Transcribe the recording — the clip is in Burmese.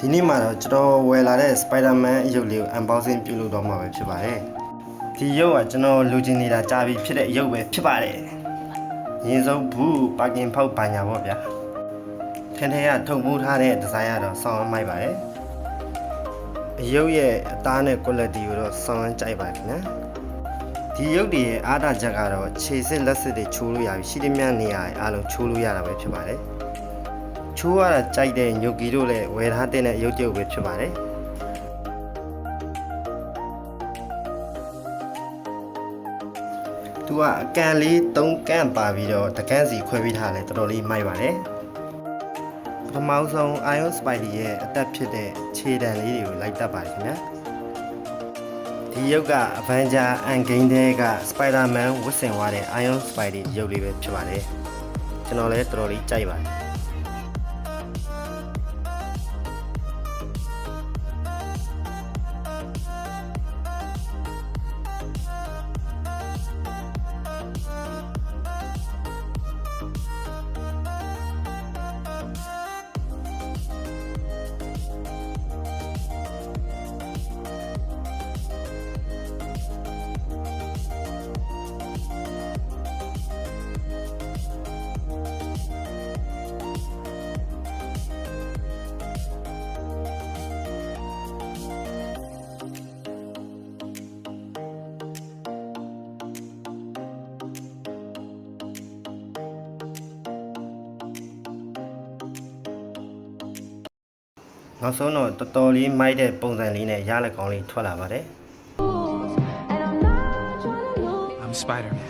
ဒီနေ့မှာတော့ကျွန်တော်ဝယ်လာတဲ့ Spider-Man အရုပ်လေးကို unboxing ပြုလုပ်တော့မှာပဲဖြစ်ပါတယ်ဒီရုပ်ကကျွန်တော်လိုချင်နေတာကြာပြီဖြစ်တဲ့အရုပ်ပဲဖြစ်ပါတယ်ရင်းစုံဘူးပါကင်ဖောက်ဘာညာပေါ့ဗျာထန်ထန်ကထုံပိုးထားတဲ့ဒီဇိုင်းကတော့ဆောင်းမိုက်ပါတယ်အရုပ်ရဲ့အသားနဲ့ quality ကိုတော့ဆောင်းကြိုက်ပါခင်ဗျာဒီရုပ်တွေရဲ့အားသာချက်ကတော့ခြေစစ်လက်စစ်တွေချိုးလို့ရပြီရှိသမျှနေရာအားလုံးချိုးလို့ရတာပဲဖြစ်ပါတယ်ချိုးရတာကြိုက်တဲ့ညိုကီတို့လည်းဝယ်ထားတဲ့ရုပ်ကြုပ်ပဲဖြစ်ပါတယ်သူကအကန်လေး3ကန့်ပါပြီးတော့တကန့်စီခွဲပြီးထားလဲတော်တော်လေးမိုက်ပါတယ်ပထမဆုံး Iron Spidey ရဲ့အသက်ဖြစ်တဲ့ခြေတံလေးတွေကိုလိုက်တက်ပါတယ်ခင်ဗျာဒီရုပ်က Avenger Endgame တဲ့က Spider-Man ဝတ်ဆင်သွားတဲ့ Iron Spidey ရုပ်လေးပဲဖြစ်ပါတယ်ကျွန်တော်လည်းတော်တော်လေးကြိုက်ပါတယ်နောက်ဆုံးတော့တော်တော်လေးမိုက်တဲ့ပုံစံလေးနဲ့ရလက်ကောင်းလေးထွက်လာပါတယ် I'm Spider-Man.